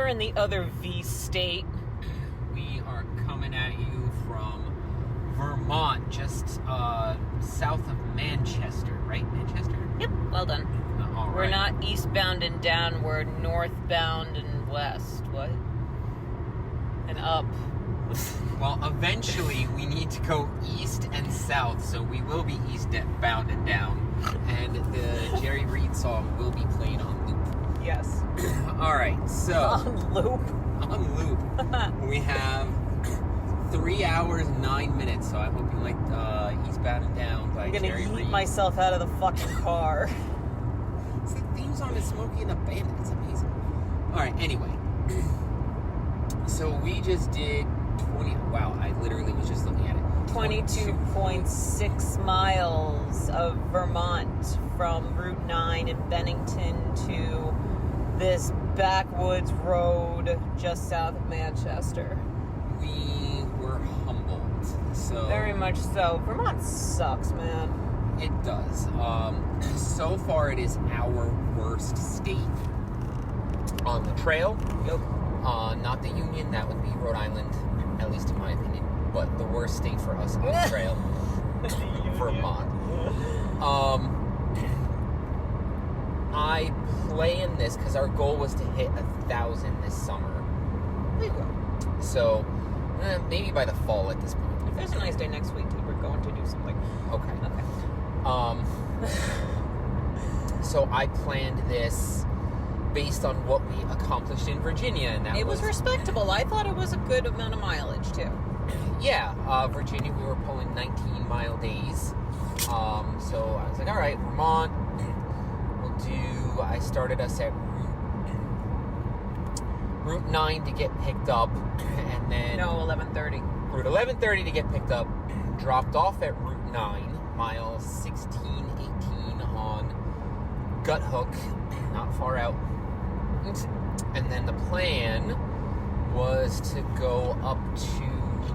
we're in the other V state. We are coming at you from Vermont, just south of Manchester, right? Manchester? Yep, well done. All We're right. not eastbound and down, we're northbound and west. What? And up. Well, eventually we need to go east and south, so we will be eastbound and down, and the Jerry Reed song will be played on loop. Yes. All right, so On loop. on loop, we have 3 hours 9 minutes. So I hope you like "Eastbound and Down" by I'm gonna Jerry yeet Reed. myself out of the fucking car. It's the theme song to Smokey and the Bandit. It's amazing. All right. Anyway, so we just did 20. Wow, I literally was just looking at it. 22.6 miles of Vermont from Route 9 in Bennington to this backwoods road just south of Manchester. We were humbled. So Very much so. Vermont sucks, man. it does. So far, it is our worst state on the trail. Yep. Not the Union. That would be Rhode Island, at least in my opinion. But the worst state for us on the trail, Vermont. I planned this because our goal was to hit 1,000 this summer. We will. So maybe by the fall at this point. If there's a nice day next week, we're going to do something. Okay. Okay. So I planned this based on what we accomplished in Virginia, and that It was respectable. I thought it was a good amount of mileage, too. Yeah, Virginia, we were pulling 19-mile days. So I was like, all right, Vermont, I started us at Route 9 to get picked up, and then... No, 11:30. Route 1130 to get picked up, dropped off at Route 9, mile 16, 18 on Gut Hook, not far out. And then the plan was to go up to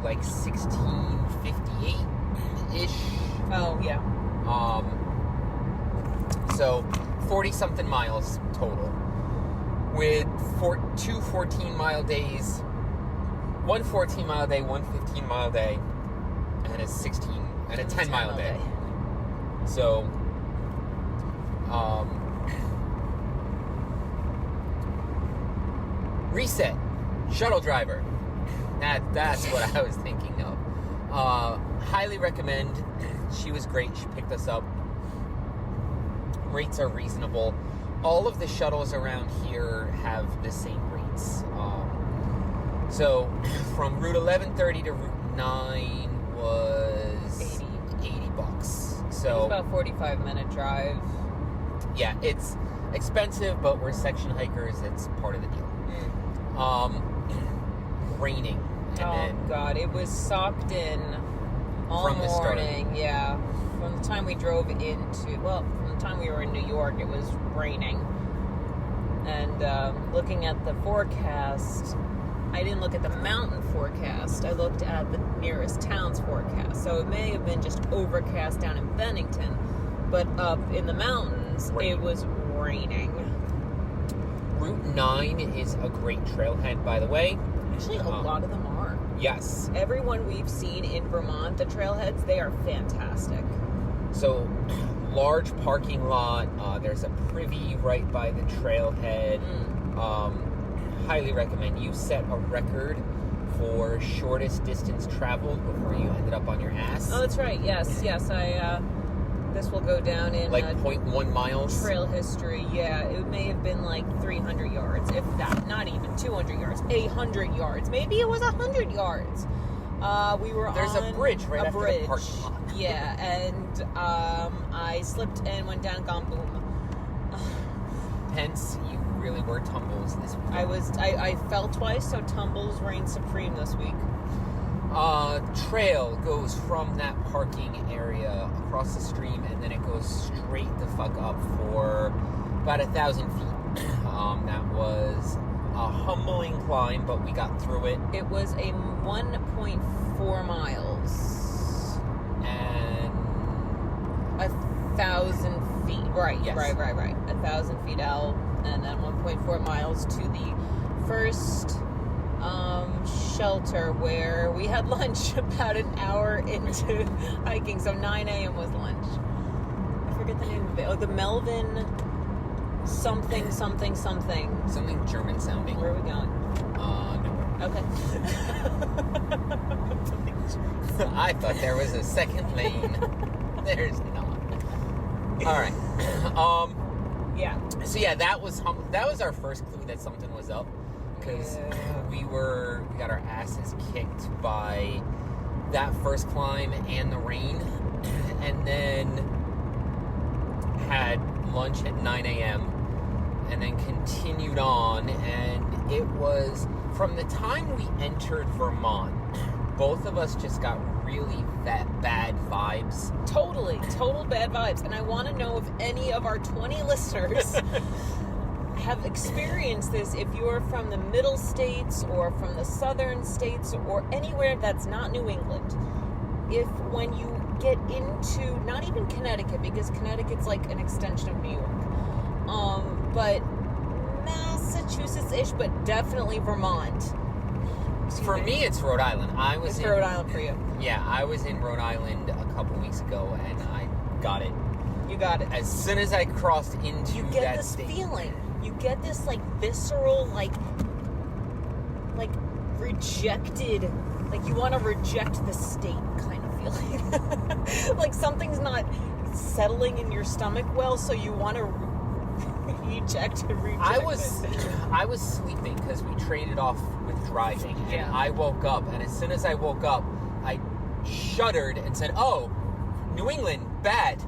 like 1658-ish. Oh, yeah. So 40-something miles total. With two 14-mile days, one 14-mile day, one 15-mile day, and a 10-mile day. So, reset, shuttle driver. That's what I was thinking of. Highly recommend. She was great. She picked us up. Rates are reasonable. All of the shuttles around here have the same rates. So from Route 1130 to Route 9 was 80 bucks. So It was about a 45-minute drive. Yeah, it's expensive, but we're section hikers. It's part of the deal. Raining. And God, it was socked in all From the start. morning. Yeah, from the time we drove from the time we were in New York, it was raining. And looking at the forecast, I didn't look at the mountain forecast. I looked at the nearest town's forecast. So it may have been just overcast down in Bennington, but up in the mountains, Rain. it was raining. Route 9 is a great trailhead, by the way. Actually, a lot of them are. Yes. Everyone we've seen in Vermont, the trailheads, they are fantastic. So, large parking lot. There's a privy right by the trailhead. Highly recommend. You set a record for shortest distance traveled before you ended up on your ass. Oh, that's right. Yes. This will go down in Like 0.1 miles. trail history. Yeah, it may have been like 300 yards, if that. Not even 200 yards. 100 yards. Maybe it was 100 yards. We were There's on a bridge right a after bridge. the parking lot. Yeah, and I slipped and went down, gone boom. Hence, you really were tumbles this week. I fell twice, so tumbles reigned supreme this week. Trail goes from that parking area across the stream, and then it goes straight the fuck up for about 1,000 feet. That was a humbling climb, but we got through it. It was a 1.4 miles. And 1,000 feet. Right, Yes. right. 1,000 feet out, and then 1.4 miles to the first shelter where we had lunch about an hour into hiking. So 9 a.m. was lunch. I forget the name of it. Oh, the Melvin something. Something German sounding. Where are we going? Nowhere. Okay. I thought there was a second lane. There's not. All right. Yeah. So yeah, that was our first clue that something was up, because we got our asses kicked by that first climb and the rain, and then had lunch at 9 a.m. and then continued on, and it was from the time we entered Vermont, both of us just got really bad vibes. Total bad vibes. And I want to know if any of our 20 listeners have experienced this, if you're from the middle states or from the southern states or anywhere that's not New England. If when you get into, not even Connecticut, because Connecticut's like an extension of New York, but Massachusetts-ish, but definitely Vermont. For me, it's Rhode Island. It's Rhode Island for you. Yeah, I was in Rhode Island a couple weeks ago, and I got it. You got it. As soon as I crossed into you get that this state. feeling. You get this like visceral, like rejected, like you want to reject the state kind of feeling. Like something's not settling in your stomach well, so you want to reject it. I was sleeping because we traded off with driving, and I woke up, and as soon as I woke up, I shuddered and said, "Oh, New England, bad."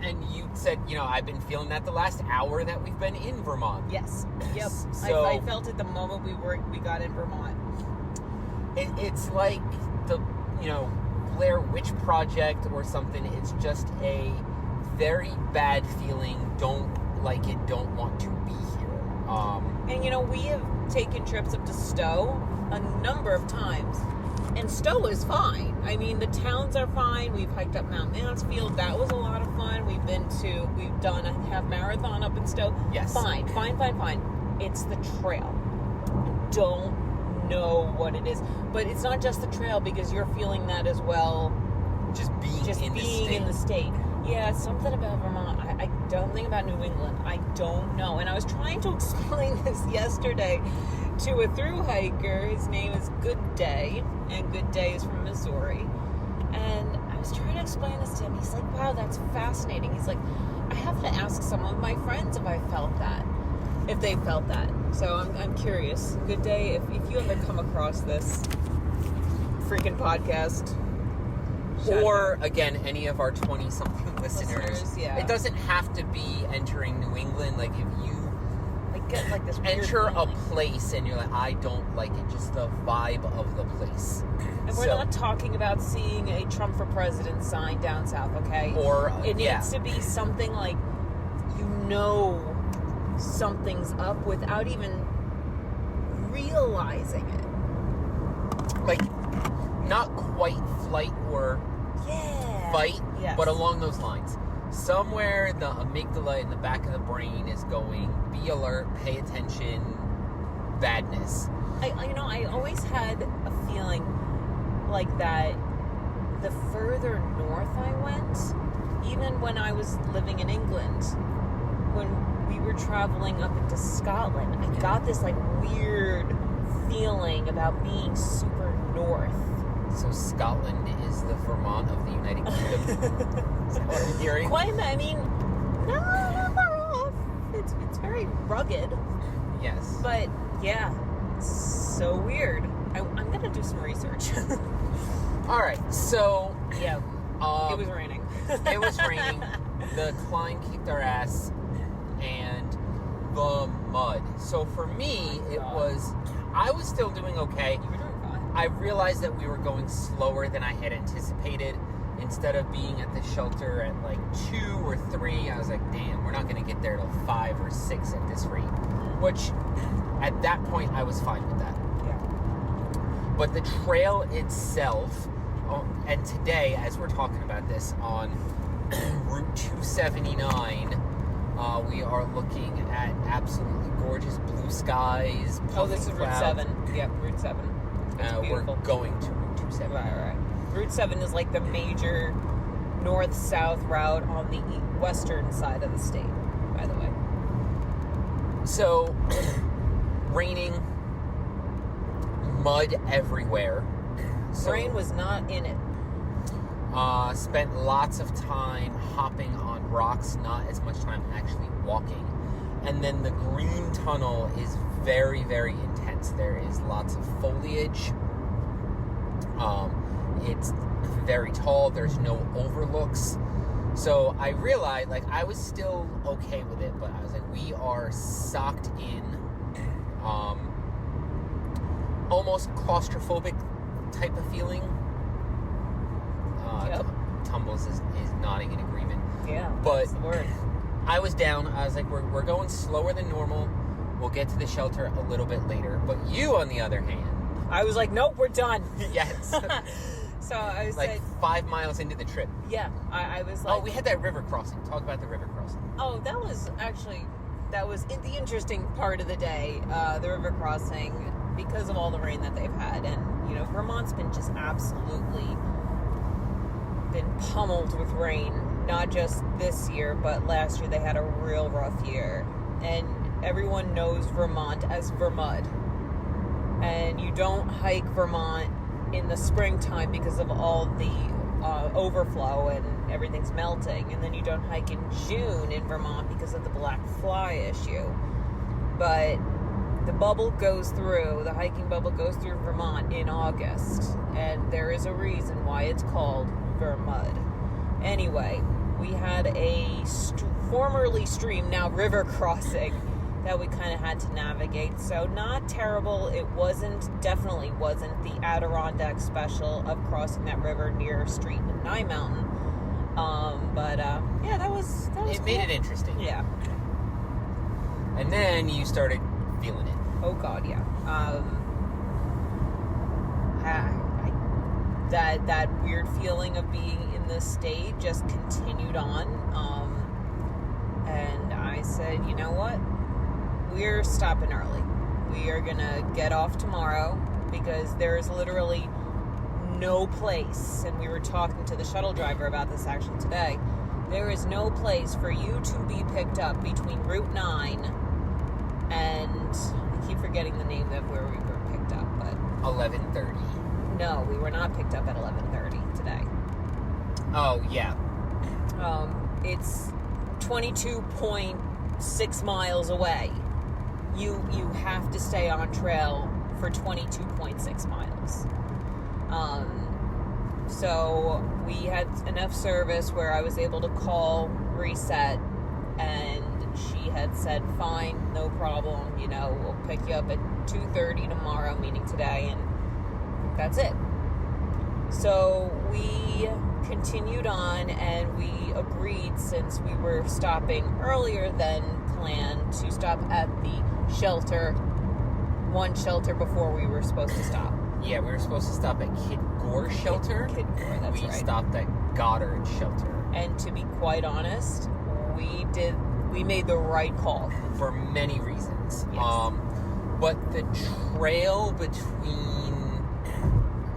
and you said, I've been feeling that the last hour that we've been in Vermont. Yes. Yep. So I felt it the moment we got in Vermont. It's like the Blair Witch Project or something. It's just a very bad feeling. Don't like it. Don't want to be here. And we have taken trips up to Stowe a number of times, and Stowe is fine. I mean, the towns are fine. We've hiked up Mount Mansfield. That was a lot of fun. We've done a half marathon up in Stowe. Yes. Fine. It's the trail. Don't know what it is, but it's not just the trail, because you're feeling that as well. Just being in the state. Yeah, something about Vermont. I don't think about New England. I don't know. And I was trying to explain this yesterday to a thru hiker. His name is Good Day, and Good Day is from Missouri. And I was trying to explain this to him. He's like, "Wow, that's fascinating." He's like, "I have to ask some of my friends if they felt that. So I'm curious. Good Day, if you ever come across this freaking podcast, or again, any of our 20-something listeners, yeah. It doesn't have to be entering New England. Like, if you get like this enter weird a place and you're like, I don't like it, just the vibe of the place. And we're not talking about seeing a Trump for president sign down south, okay? Or it needs to be something like something's up without even realizing it. Like, not quite flight or fight, but along those lines. Somewhere the amygdala in the back of the brain is going, be alert, pay attention, badness. I always had a feeling like that the further north I went, even when I was living in England, when we were traveling up into Scotland, I got this like weird feeling about being super north. So Scotland is the Vermont of the United Kingdom. Is that what I'm hearing? Quite, I mean, not far off. It's very rugged. Yes. But yeah, it's so weird. I'm gonna do some research. All right. So yeah, it was raining. It was raining. The climb kicked our ass, and the mud. So for me, I was still doing okay. You were doing fine. I realized that we were going slower than I had anticipated. Instead of being at the shelter at like 2 or 3, I was like, damn, we're not going to get there till 5 or 6 at this rate. Which, at that point, I was fine with that. Yeah. But the trail itself, and today, as we're talking about this on Route 279, We are looking at absolutely gorgeous blue skies. Oh, this is puffing Route clouds. 7. Yep, Route 7. It's We're beautiful. going to Route 27. Right. Route 7 is like the major north-south route on the western side of the state, by the way. So, raining, mud everywhere. So, Rain was not in it. spent lots of time hopping on rocks, not as much time actually walking. And then the green tunnel is very, very intense. There is lots of foliage. It's very tall. There's no overlooks. So I realized, like, I was still okay with it, but I was like, we are socked in, almost claustrophobic type of feeling. Yep. Tumbles is nodding in agreement. Yeah, But that's the word. I was down. I was like, we're going slower than normal. We'll get to the shelter a little bit later. But you, on the other hand, I was like, nope, we're done. yes, So I was like 5 miles into the trip. yeah, I was like, Oh, we had that river crossing. Talk about the river crossing. oh, that was the interesting part of the day, the river crossing, because of all the rain that they've had. And, you know, Vermont's been just absolutely been pummeled with rain, not just this year, but last year they had a real rough year. And everyone knows Vermont as Vermud. And you don't hike Vermont in the springtime because of all the overflow and everything's melting. And then you don't hike in June in Vermont because of the black fly issue. But the hiking bubble goes through Vermont in August. And there is a reason why it's called Vermud. Anyway, we had a formerly stream, now river crossing that we kind of had to navigate. So not terrible. It definitely wasn't the Adirondack special of crossing that river near Street and Nye Mountain. Yeah, that was It cool. made it interesting. Yeah. And then you started feeling it. Oh God, yeah. That weird feeling of being in the state just continued on. And I said, you know what? We're stopping early. We are gonna get off tomorrow because there is literally no place, and we were talking to the shuttle driver about this actually today. There is no place for you to be picked up between Route 9 and I keep forgetting the name of where we were picked up, but 11:30. no, we were not picked up at 11:30 today. Oh yeah. It's 22.6 miles away. You have to stay on trail for 22.6 miles. So we had enough service where I was able to call Reset, and she had said, fine, no problem, you know, we'll pick you up at 2:30 tomorrow, meaning today, and that's it. So we continued on, and we agreed, since we were stopping earlier than planned, to stop at the shelter, one shelter before we were supposed to stop. Yeah, we were supposed to stop at Kid Gore Shelter. Kid Gore, that's we right. stopped at Goddard Shelter. And to be quite honest, we made the right call. For many reasons. Yes. But the trail between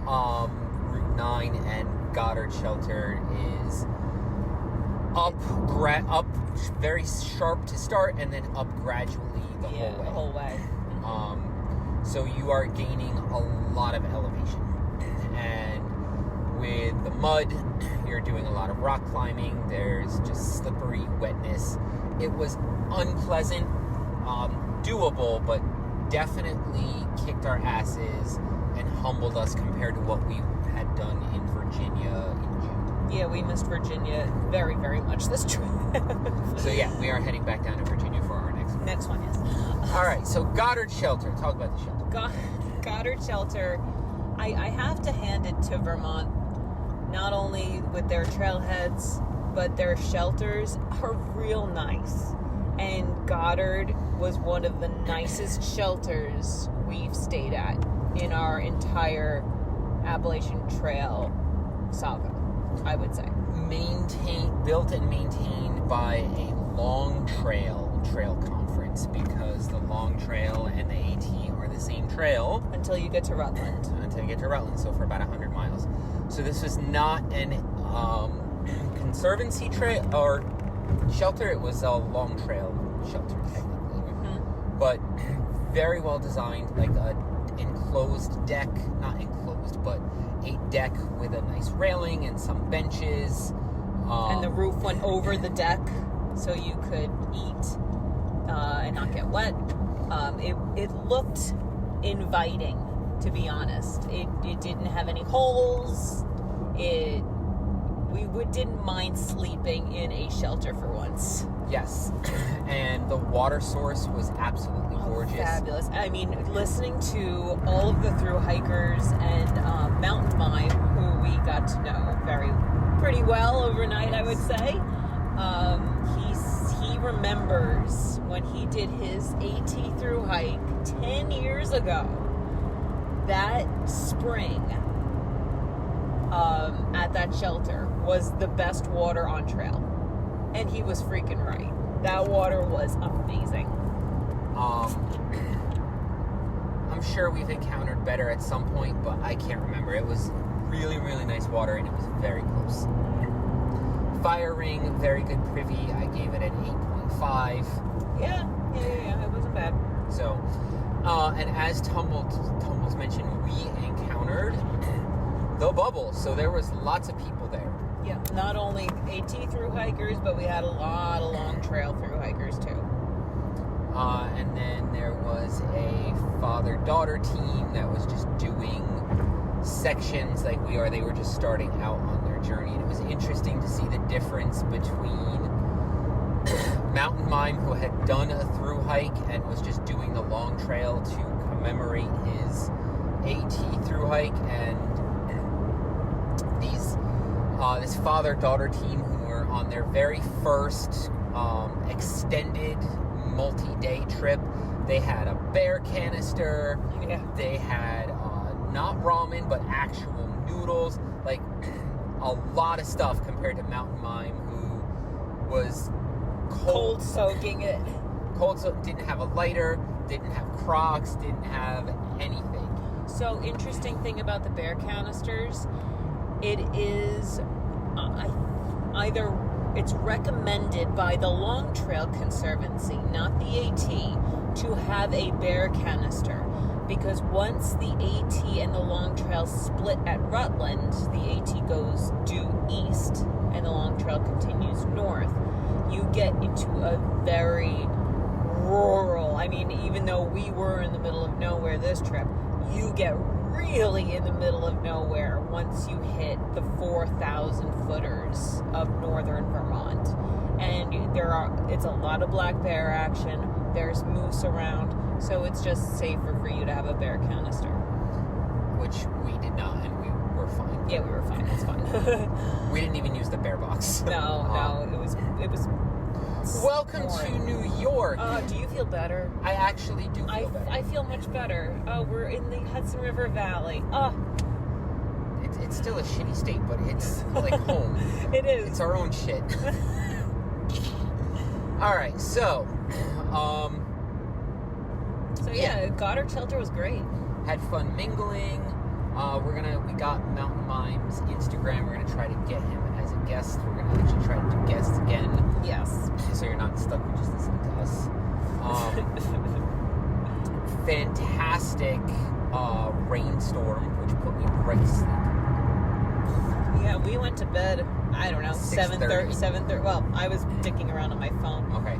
Route 9 and Goddard Shelter is up very sharp to start, and then up gradually the whole way. So you are gaining a lot of elevation. And with the mud, you're doing a lot of rock climbing. There's just slippery wetness. It was unpleasant, doable, but definitely kicked our asses and humbled us compared to what we had done in Virginia in June. Yeah, we missed Virginia very, very much this trip. So yeah, we are heading back down to Virginia for our next one. Next one, yes. All right, so Goddard Shelter. Talk about the shelter. Goddard Shelter, I have to hand it to Vermont, not only with their trailheads, but their shelters are real nice. And Goddard was one of the nicest shelters we've stayed at in our entire Appalachian Trail saga. I would say. Built and maintained by a Long Trail conference, because the Long Trail and the AT are the same trail. Until you get to Rutland. So for about 100 miles. So this was not an conservancy trail or shelter. It was a Long Trail shelter, technically. Mm-hmm. But very well designed, like a enclosed deck. Not enclosed, but a deck with a nice railing and some benches. And the roof went over the deck so you could eat and not get wet. It looked inviting, to be honest. It didn't have any holes. We didn't mind sleeping in a shelter for once. Yes. And the water source was absolutely gorgeous. Fabulous. I mean, listening to all of the thru hikers and mountain mime, who we got to know pretty well overnight, I would say. He remembers when he did his AT thru hike 10 years ago. That spring at that shelter was the best water on trail. And he was freaking right. That water was amazing. I'm sure we've encountered better at some point, but I can't remember. It was really, really nice water, and it was very close. Fire ring, very good privy. I gave it an 8.5. Yeah, it wasn't bad. So, and as Tumbles mentioned, we encountered the bubble. So there was lots of people there. Yeah, not only AT thru hikers, but we had a lot of Long Trail thru hikers too. And then there was a father-daughter team that was just doing sections like we are. They were just starting out on their journey, and it was interesting to see the difference between Mountain Mime, who had done a thru hike and was just doing the Long Trail to commemorate his AT thru hike, and this father-daughter team who were on their very first extended multi-day trip. They had a bear canister. Yeah. They had not ramen, but actual noodles. Like a lot of stuff compared to Mountain Mime, who was cold soaking it. Didn't have a lighter, didn't have Crocs, didn't have anything. So, interesting thing about the bear canisters, it is either it's recommended by the Long Trail Conservancy, not the AT, to have a bear canister, because once the AT and the Long Trail split at Rutland, the AT goes due east and the Long Trail continues north. You get into a very rural, I mean, even though we were in the middle of nowhere this trip, you get really in the middle of nowhere once you hit the 4,000 footers of northern Vermont. And it's a lot of black bear action. There's moose around, so it's just safer for you to have a bear canister. Which we did not, and we were fine. Yeah, we were fine. It's fine. We didn't even use the bear box. No, it was. Welcome to New York. Do you feel better? I actually do feel better. I feel much better. We're in the Hudson River Valley. It's still a shitty state, but it's like home. It is. It's our own shit. All right, so yeah, Goddard Shelter was great. Had fun mingling. We got Mountain Mime's Instagram. We're gonna try to get him as a guest. We're gonna actually try to do guests again. Yes. So you're not stuck with just listening to us. Fantastic rainstorm, which put me right to sleep. Yeah, we went to bed, I don't know, 7:30. Well, I was dicking around on my phone. Okay.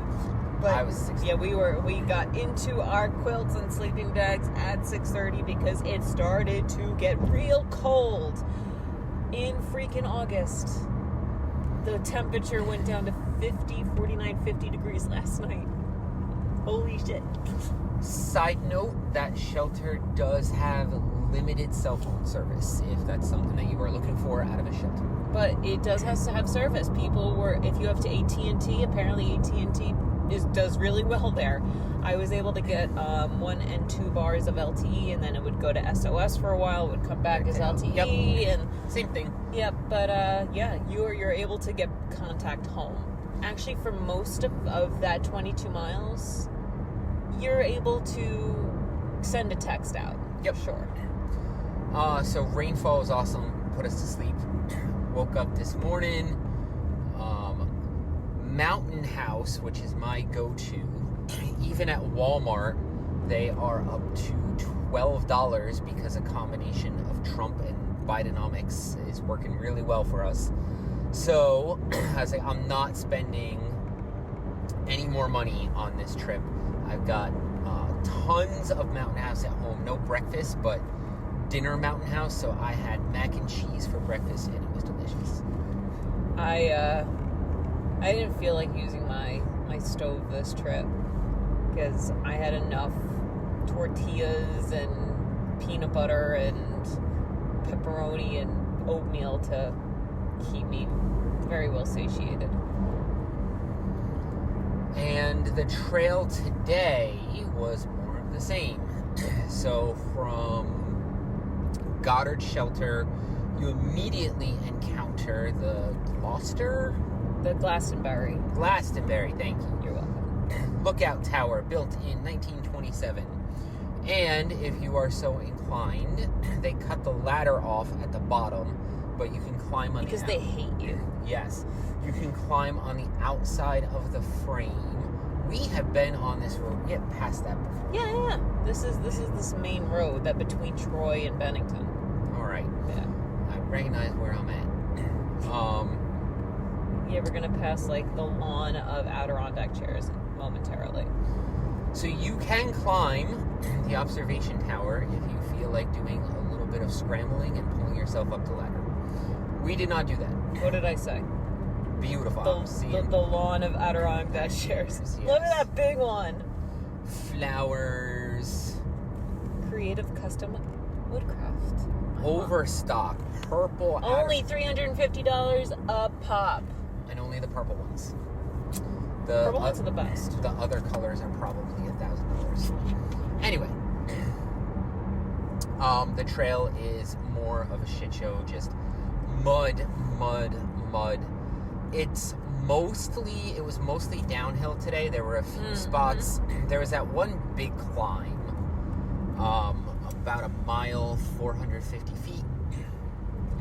But I was 6:30. Yeah, we got into our quilts and sleeping bags at 6:30 because it started to get real cold in freaking August. The temperature went down to 50 degrees last night. Holy shit. Side note, that shelter does have limited cell phone service, if that's something that you are looking for out of a shelter. But it does have to have service. If you have to AT&T, apparently AT&T does really well there. I was able to get 1 and 2 bars of LTE, and then it would go to SOS for a while. It would come back as LTE, Yep. and Same thing. Yep, but you're able to get contact home. Actually, for most of that 22 miles, you're able to send a text out. Yep. Sure. So rainfall was awesome. Put us to sleep. Woke up this morning. Mountain House, which is my go-to. Even at Walmart, they are up to $12 because a combination of Trump and Bidenomics is working really well for us. So I was like, I'm not spending any more money on this trip. I've got tons of Mountain House at home. No breakfast, but dinner Mountain House. So I had mac and cheese for breakfast, and it was delicious. I didn't feel like using my stove this trip because I had enough tortillas and peanut butter and pepperoni and oatmeal to keep me very well satiated. And the trail today was more of the same. So from Goddard Shelter, you immediately encounter the Glastonbury, thank you. You're welcome. Lookout Tower, built in 1927. And if you are so inclined, they cut the ladder off at the bottom, but you can climb on because they hate you. Yes. You can climb on the outside of the frame. We have been on this road. We have passed that before. Yeah. This is this main road that between Troy and Bennington. All right. Yeah. I recognize where I'm at. You ever gonna pass like the lawn of Adirondack chairs momentarily? So you can climb the observation tower if you feel like doing a little bit of scrambling and pulling yourself up the ladder. We did not do that. What did I say? Beautiful. The lawn of Adirondack chairs. Yes. Look at that big one. Flowers. Creative custom woodcraft. Overstock. Purple. Only $350 a pop. And only the purple ones. The purple ones are the best. The other colors are probably $1,000. Anyway. The trail is more of a shit show. Just mud. It was mostly downhill today. There were a few spots. There was that one big climb, about a mile, 450 feet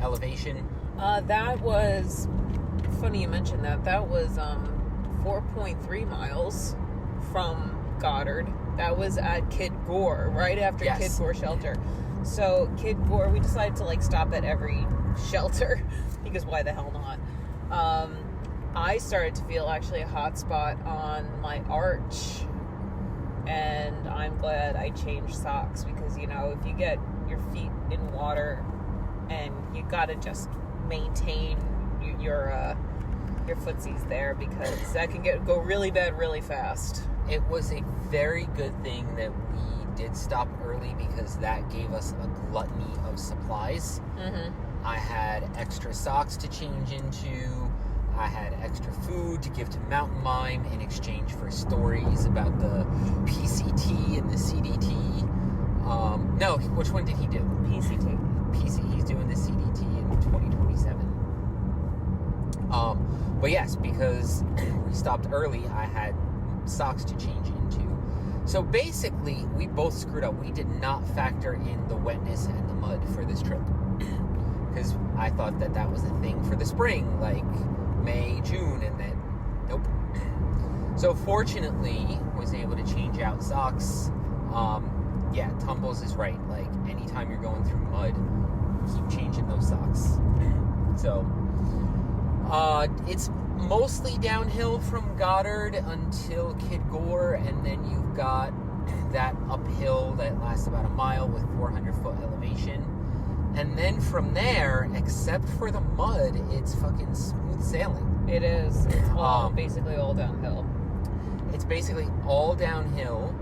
elevation. That was funny you mentioned that. That was 4.3 miles from Goddard. That was at Kid Gore, right after Kid Gore Shelter. So Kid Gore, we decided to like stop at every shelter because why the hell not? I started to feel actually a hot spot on my arch, and I'm glad I changed socks because, you know, if you get your feet in water and you gotta just maintain your footsies there because that can go really bad really fast. It was a very good thing that we did stop early because that gave us a gluttony of supplies. I had extra socks to change into. I had extra food to give to Mountain Mime in exchange for stories about the PCT and the CDT. No, which one did he do? PCT. He's doing the CDT in 2027. But yes, because we stopped early, I had socks to change into. So basically, we both screwed up. We did not factor in the wetness and the mud for this trip. Because I thought that was a thing for the spring, like May, June, and then nope. So fortunately, was able to change out socks. Yeah, Tumbles is right. Like anytime you're going through mud, keep changing those socks. So it's mostly downhill from Goddard until Kid Gore, and then you've got that uphill that lasts about a mile with 400-foot elevation. And then from there, except for the mud, it's fucking smooth sailing. It is. It's basically all downhill. It's basically all downhill,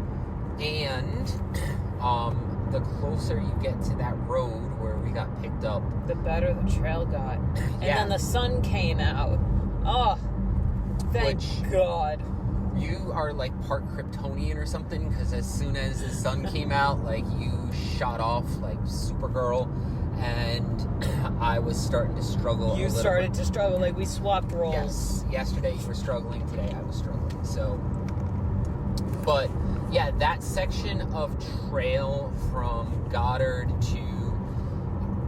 and the closer you get to that road where we got picked up, the better the trail got. And then the sun came out. Oh, thank God. You are like part Kryptonian or something, because as soon as the sun came out, like you shot off like Supergirl, and I was starting to struggle. You started to struggle, like we swapped roles. Yes. Yesterday you were struggling, today I was struggling. So, but yeah, that section of trail from Goddard to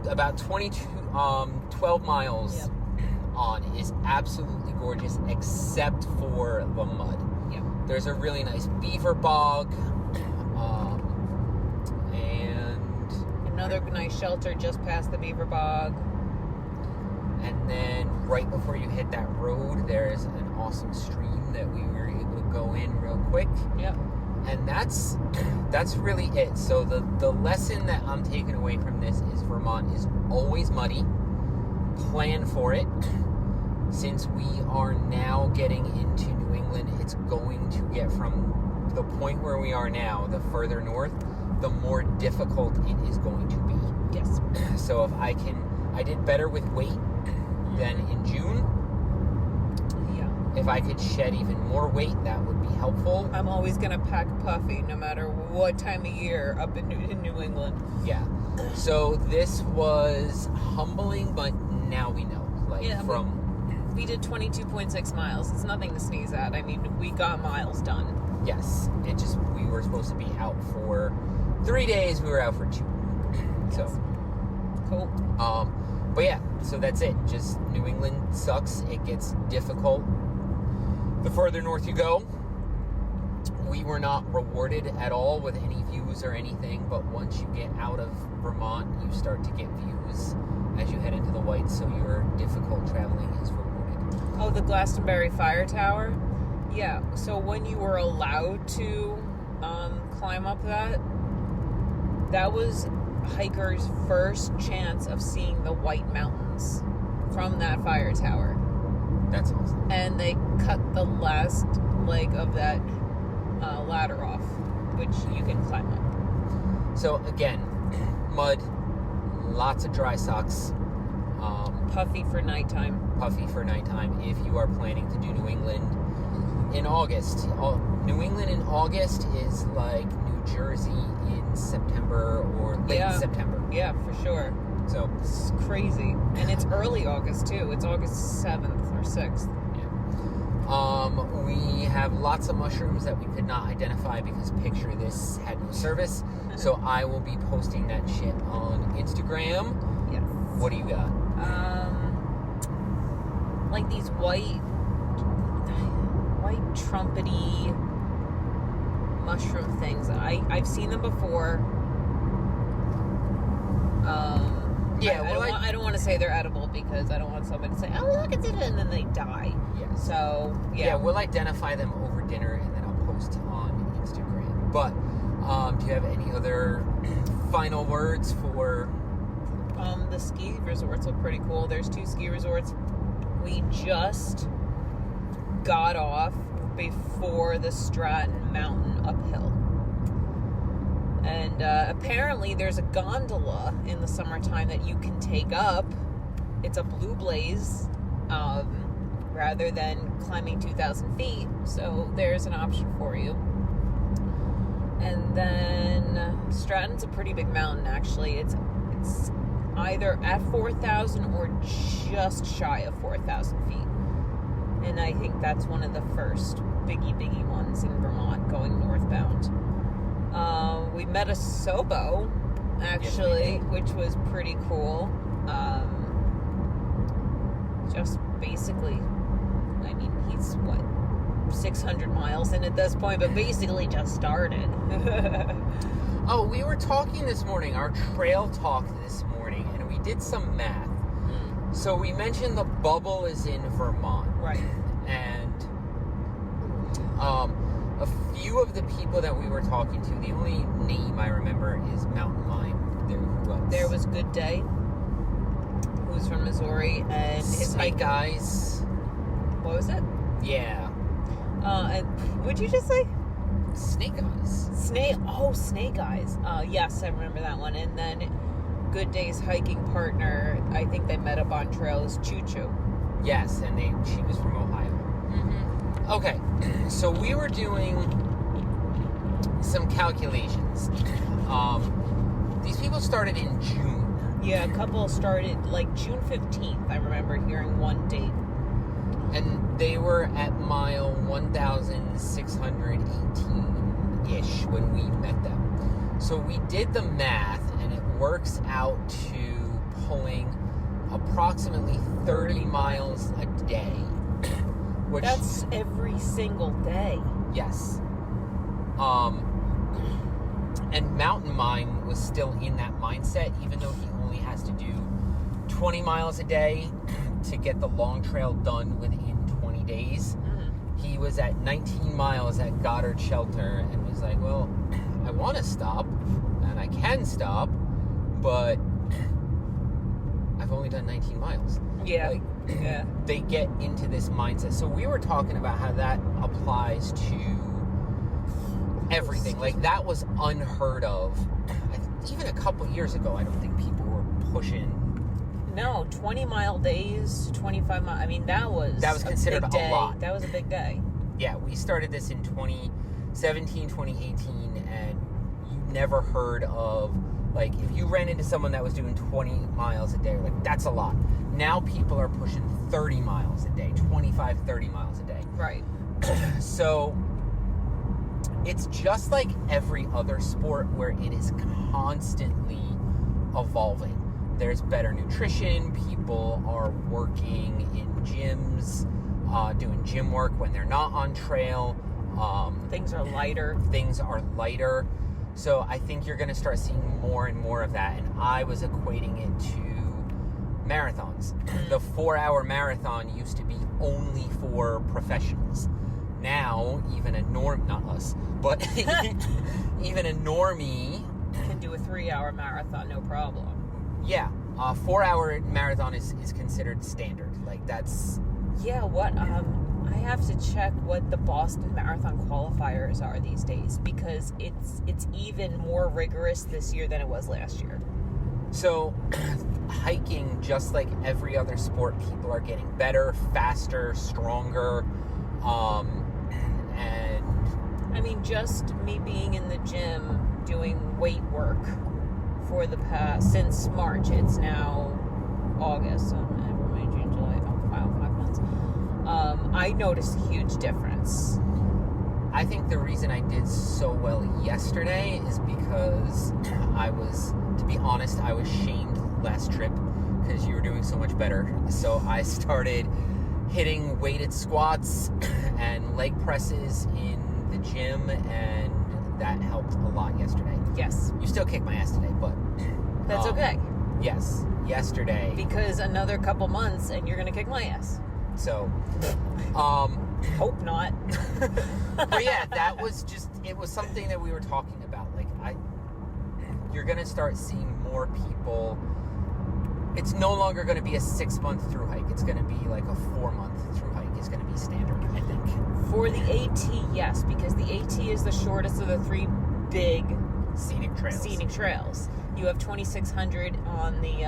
about 12 miles Yep. on is absolutely gorgeous, except for the mud. Yep. There's a really nice beaver bog, and Another nice shelter just past the beaver bog. and then right before you hit that road, there's an awesome stream that we were able to go in real quick. Yep. And that's really it. So the lesson that I'm taking away from this is Vermont is always muddy. Plan for it. Since we are now getting into New England, it's going to get from the point where we are now, the further north, the more difficult it is going to be. Yes. So if I did better with weight than in June. Yeah. If I could shed even more weight, that would be helpful. I'm always going to pack puffy no matter what time of year up in New England. Yeah. So this was humbling, but now we know. Like Yeah, from We did 22.6 miles. It's nothing to sneeze at. I mean, we got miles done. yes, it just we were supposed to be out for 3 days. We were out for 2. So Cool. but yeah, so that's it. Just New England sucks. It gets difficult the further north you go. We were not rewarded at all with any views or anything, but once you get out of Vermont, you start to get views as you head into the Whites, so your difficult traveling is rewarded. Oh, the Glastonbury Fire Tower? Yeah, so when you were allowed to climb up that was hikers' first chance of seeing the White Mountains from that fire tower. That's awesome. And they cut the last leg of that ladder off, which you can climb up. So again, mud, lots of dry socks, Puffy for nighttime. puffy for nighttime if you are planning to do New England in August. New England in August is like New Jersey in September or late September. Yeah, for sure. So It's crazy. And it's early August, too. It's August 7th or 6th. we have lots of mushrooms that we could not identify because Picture This had no service. So I will be posting that shit on Instagram. Yes. What do you got? Like these white trumpety mushroom things. I've seen them before. I don't want to say they're edible because I don't want somebody to say, "Oh, look, it's it," and then they die. Yeah. So Yeah, we'll identify them over dinner and then I'll post on Instagram. But do you have any other final words for... The ski resorts look pretty cool. There's 2 ski resorts. We just got off before the Stratton Mountain uphill. And apparently there's a gondola in the summertime that you can take up. It's a Blue Blaze rather than climbing 2,000 feet. So there's an option for you. And then Stratton's a pretty big mountain, actually. It's either at 4,000 or just shy of 4,000 feet. And I think that's one of the first biggie ones in Vermont going northbound. We met a Sobo, actually, which was pretty cool. Just basically, I mean, he's, 600 miles in at this point, but basically just started. Oh, we were talking this morning, our trail talk this morning, and we did some math. So we mentioned the bubble is in Vermont. Right. And a few of the people that we were talking to, the only name I remember is Mountain Lion. There was Good Day, who's from Missouri, and his Snake hike. Eyes. What was it? Yeah. And what'd you just say? Snake Eyes. Snake Eyes. Yes, I remember that one. And then Good Day's hiking partner, I think they met up on trails, Choo Choo. Yes, and she was from Ohio. Mm-hmm. Okay, so we were doing some calculations. These people started in June. Yeah, a couple started like June 15th. I remember hearing one date. And they were at mile 1,618-ish when we met them. So we did the math, and it works out to pulling approximately 30 miles a day. Which, that's every single day. yes. And Mountain Mine was still in that mindset, even though he only has to do 20 miles a day to get the long trail done within 20 days. Mm-hmm. He was at 19 miles at Goddard Shelter and was like, well, I want to stop, and I can stop, but I've only done 19 miles. Yeah. Like, yeah. they get into this mindset. So we were talking about how that applies to everything. Like, that was unheard of. Even a couple years ago, I don't think people were pushing. No, 20-mile days, 25 miles. I mean, that was considered a lot. That was a big day. Yeah, we started this in 2017, 2018, and you never heard of, like, if you ran into someone that was doing 20 miles a day, like, that's a lot. Now people are pushing 30 miles a day, 25, 30 miles a day. Right. So it's just like every other sport where it is constantly evolving. There's better nutrition. People are working in gyms, doing gym work when they're not on trail. Things are lighter. So I think you're going to start seeing more and more of that. And I was equating it to marathons. The 4-hour marathon used to be only for professionals. Now, even a not us, but even a normie can do a 3-hour marathon, no problem. Yeah, a 4-hour marathon is considered standard. Like, that's... Yeah, what, I have to check what the Boston Marathon qualifiers are these days, because it's even more rigorous this year than it was last year. So, hiking, just like every other sport, people are getting better, faster, stronger, and... I mean, just me being in the gym doing weight work for the past, since March, it's now August, May, June, July, 5 months. I noticed a huge difference. I think the reason I did so well yesterday is because I was, to be honest, I was shamed last trip because you were doing so much better. So I started hitting weighted squats and leg presses in the gym, and that helped a lot yesterday. Yes. You still kicked my ass today, but... That's okay. Yes, yesterday. Because another couple months and you're going to kick my ass. So, hope not. But yeah, that was just, it was something that we were talking about. Like, you're going to start seeing more people. It's no longer going to be a 6-month through hike. It's going to be like a 4-month through hike is going to be standard, I think. For the AT, yes, because the AT is the shortest of the 3 big scenic trails. You have 2,600 on the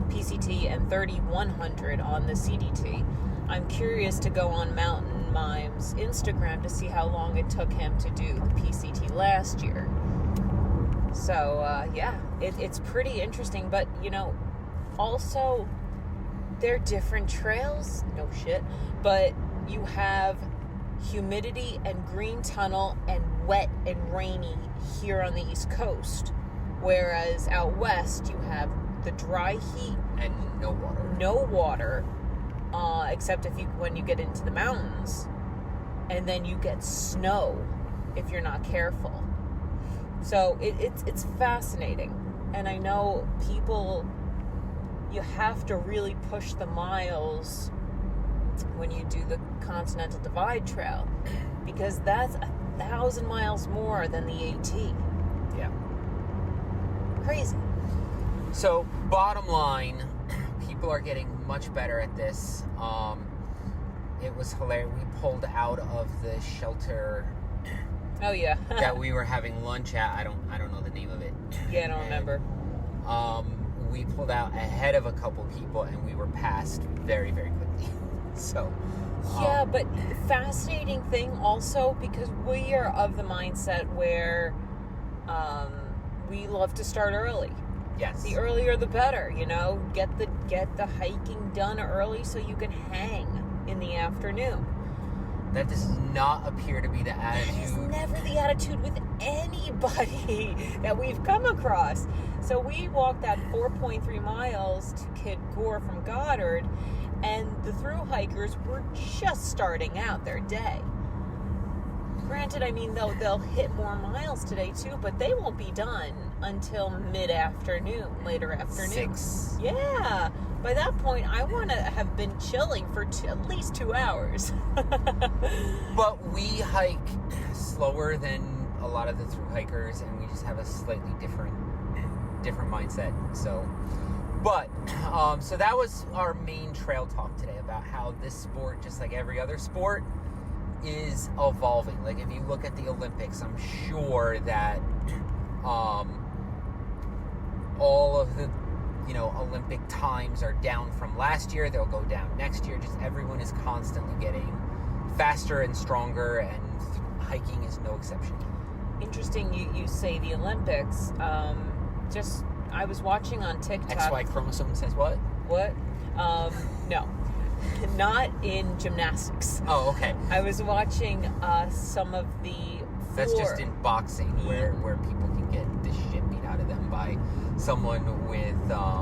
PCT and 3,100 on the CDT. I'm curious to go on Mountain Mime's Instagram to see how long it took him to do the PCT last year. So, yeah, it's pretty interesting. But, you know, also, they're different trails. No shit. But you have humidity and green tunnel and wet and rainy here on the East Coast. Whereas out west, you have the dry heat. And no water. Except when you get into the mountains. And then you get snow if you're not careful. So it's fascinating. And I know people, you have to really push the miles when you do the Continental Divide Trail, because that's 1,000 miles more than the AT. Yeah. Crazy. So, bottom line, people are getting much better at this. It was hilarious. We pulled out of the shelter. Oh yeah. that we were having lunch at. I don't know the name of it. Yeah, I don't remember. We pulled out ahead of a couple people, and we were passed very, very quickly. So, yeah, but fascinating thing also, because we are of the mindset where we love to start early. yes. The earlier the better, you know. Get the hiking done early so you can hang in the afternoon. That does not appear to be the attitude. That is never the attitude with anybody that we've come across. So we walked that 4.3 miles to Kid Gore from Goddard, and the thru hikers were just starting out their day. Granted, I mean, they'll hit more miles today too, but they won't be done until mid-afternoon, later afternoon. 6. Yeah. By that point, I want to have been chilling for at least 2 hours. But we hike slower than a lot of the thru hikers, and we just have a slightly different mindset. So, but so that was our main trail talk today, about how this sport, just like every other sport, is evolving. Like, if you look at the Olympics, I'm sure that all of the Olympic times are down from last year. They'll go down next year. Just everyone is constantly getting faster and stronger, and hiking is no exception. Interesting you say the Olympics. I was watching on TikTok. XY chromosome says what? What? No. Not in gymnastics. Oh, okay. I was watching some of the That's just in boxing, where people can get the shit beat out of them by someone with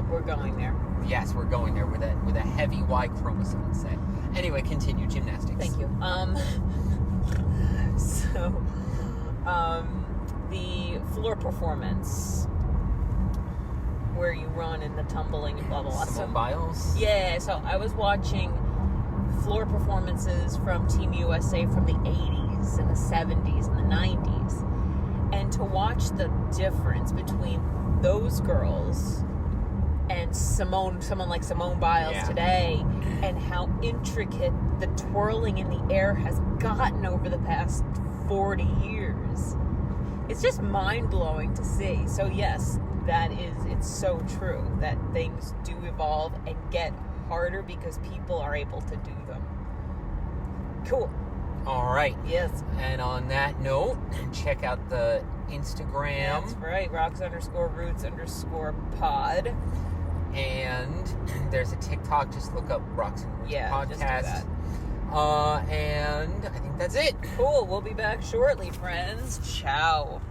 we're going there. Yes, we're going there with a heavy Y chromosome set. Anyway, continue gymnastics. Thank you. The floor performance, where you run in the tumbling and blah blah blah. Simone Biles? Yeah, so I was watching floor performances from Team USA from the 80s and the 70s and the 90s. And to watch the difference between those girls and someone like Simone Biles today, and how intricate the twirling in the air has gotten over the past 40 years. It's just mind-blowing to see. So yes, it's so true that things do evolve and get harder because people are able to do them. Cool. All right. Yes. And on that note, check out the Instagram. That's right. Rocks_Roots_pod. And there's a TikTok. Just look up Rocks and Roots Podcast. Just do that. And I think that's it. Cool. We'll be back shortly, friends. Ciao.